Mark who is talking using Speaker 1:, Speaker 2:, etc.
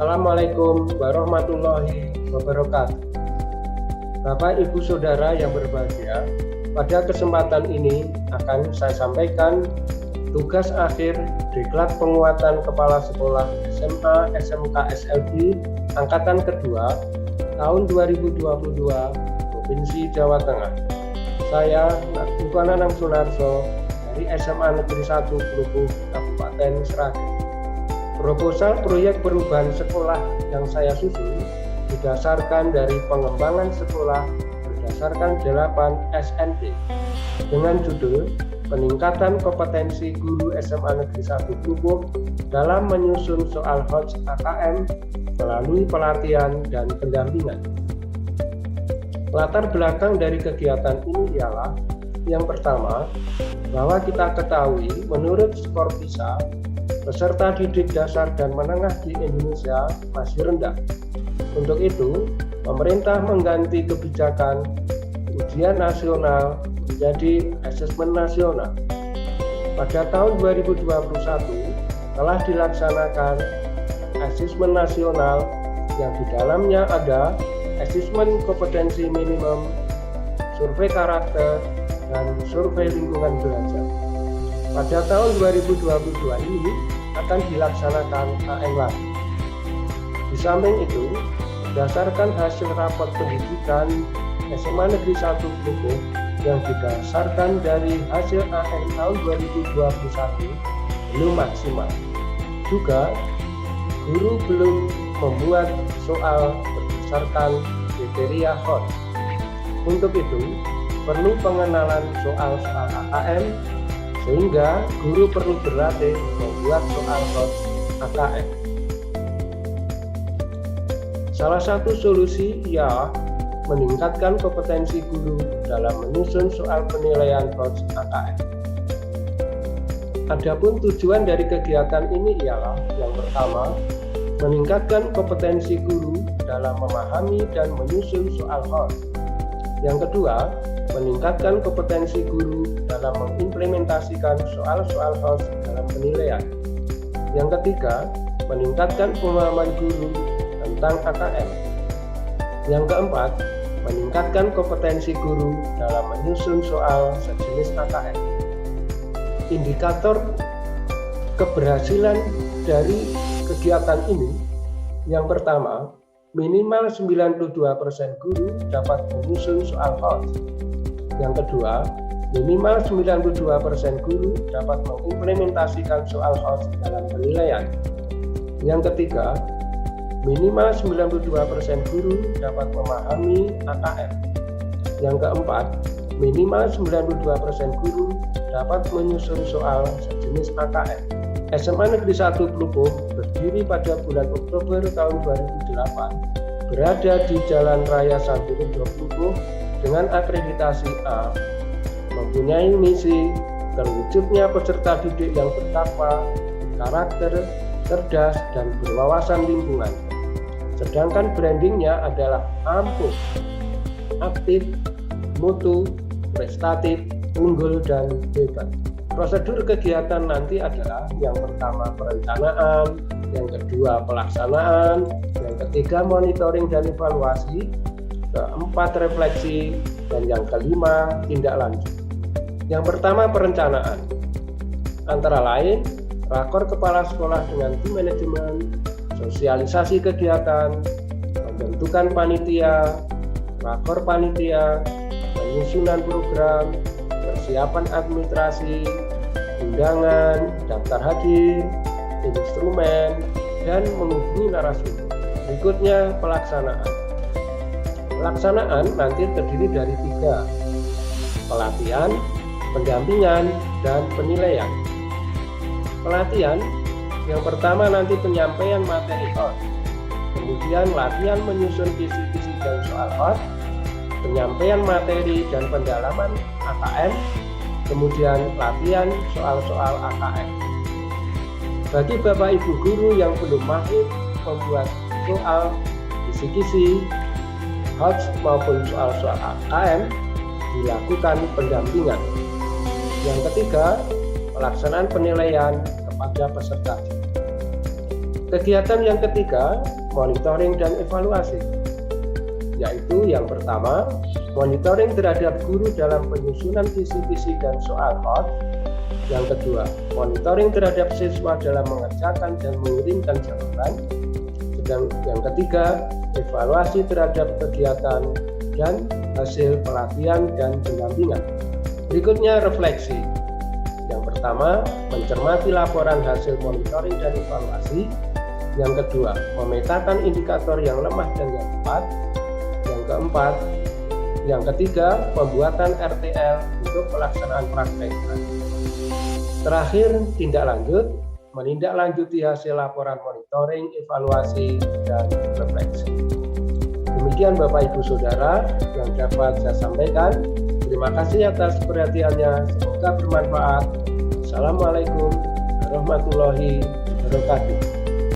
Speaker 1: Assalamualaikum warahmatullahi wabarakatuh. Bapak, Ibu, Saudara yang berbahagia, pada kesempatan ini akan saya sampaikan tugas akhir Diklat Penguatan Kepala Sekolah SMA SMK SLB Angkatan Kedua tahun 2022 Provinsi Jawa Tengah. Saya Bukan Anang Sunarso dari SMA Negeri 1 Klupuh Kabupaten Sragen. Proposal proyek perubahan sekolah yang saya susun didasarkan dari pengembangan sekolah berdasarkan 8 SNP dengan judul Peningkatan Kompetensi Guru SMA Negeri 1 Klupuh dalam menyusun soal HOTS AKM melalui pelatihan dan pendampingan. Latar belakang dari kegiatan ini ialah yang pertama, bahwa kita ketahui menurut skor PISA, peserta didik dasar dan menengah di Indonesia masih rendah. Untuk itu, pemerintah mengganti kebijakan ujian nasional menjadi asesmen nasional. Pada tahun 2021 telah dilaksanakan asesmen nasional yang di dalamnya ada asesmen kompetensi minimum, survei karakter, dan survei lingkungan belajar. Pada tahun 2022 ini akan dilaksanakan AN lagi. Di samping itu, berdasarkan hasil rapot pendidikan SMA Negeri 1 Klupuh yang didasarkan dari hasil AN tahun 2021 belum maksimal. Juga, guru belum membuat soal berdasarkan kriteria HOTS. Untuk itu, perlu pengenalan soal-soal AKM sehingga guru perlu berlatih membuat soal HOTS AKM. Salah satu solusi ialah meningkatkan kompetensi guru dalam menyusun soal penilaian HOTS AKM. Adapun tujuan dari kegiatan ini ialah yang pertama, meningkatkan kompetensi guru dalam memahami dan menyusun soal HOTS. Yang kedua, meningkatkan kompetensi guru dalam mengimplementasikan soal-soal HOTS dalam penilaian. Yang ketiga, meningkatkan pemahaman guru tentang AKM. Yang keempat, meningkatkan kompetensi guru dalam menyusun soal sejenis AKM. Indikator keberhasilan dari kegiatan ini, yang pertama, minimal 92% guru dapat menyusun soal HOTS. Yang kedua, minimal 92% guru dapat mengimplementasikan soal HOTS dalam penilaian. Yang ketiga, minimal 92% guru dapat memahami AKM. Yang keempat, minimal 92% guru dapat menyusun soal sejenis AKM. SMA Negeri 1 Klupuh berdiri pada bulan Oktober tahun 2008, berada di Jalan Raya Sambirejo Klupuh dengan akreditasi A, mempunyai misi terwujudnya peserta didik yang bertakwa, berkarakter, cerdas, dan berwawasan lingkungan. Sedangkan brandingnya adalah ampuh, aktif, mutu, prestatif, unggul, dan hebat. Prosedur kegiatan nanti adalah yang pertama perencanaan, yang kedua pelaksanaan, yang ketiga monitoring dan evaluasi, keempat refleksi, dan yang kelima tindak lanjut. Yang pertama perencanaan, antara lain rakor kepala sekolah dengan tim manajemen, sosialisasi kegiatan, pembentukan panitia, rakor panitia, penyusunan program, persiapan administrasi, undangan, daftar hadir, instrumen, dan menghubungi narasumber. Berikutnya pelaksanaan. Pelaksanaan nanti terdiri dari 3, pelatihan, pendampingan, dan penilaian. Pelatihan, yang pertama nanti penyampaian materi HOTS, kemudian latihan menyusun kisi-kisi dan soal HOTS, penyampaian materi dan pendalaman AKM, kemudian latihan soal-soal AKM. Bagi Bapak Ibu guru yang belum mahir membuat soal kisi-kisi, HOTS maupun soal-soal AKM, dilakukan pendampingan. Yang ketiga, pelaksanaan penilaian kepada peserta. Kegiatan yang ketiga, monitoring dan evaluasi, yaitu yang pertama, monitoring terhadap guru dalam penyusunan visi-visi dan soal out. Yang kedua, monitoring terhadap siswa dalam mengerjakan dan mengirimkan jawaban. Dan yang ketiga, evaluasi terhadap kegiatan dan hasil pelatihan dan pendampingan. Berikutnya refleksi. Yang pertama, mencermati laporan hasil monitoring dan evaluasi. Yang kedua, memetakan indikator yang lemah dan yang tepat. Yang keempat, yang ketiga, pembuatan RTL untuk pelaksanaan praktek. Terakhir, tindak lanjut, menindaklanjuti hasil laporan monitoring, evaluasi, dan refleksi. Demikian Bapak Ibu Saudara yang dapat saya sampaikan. Terima kasih atas perhatiannya, semoga bermanfaat. Assalamualaikum warahmatullahi wabarakatuh.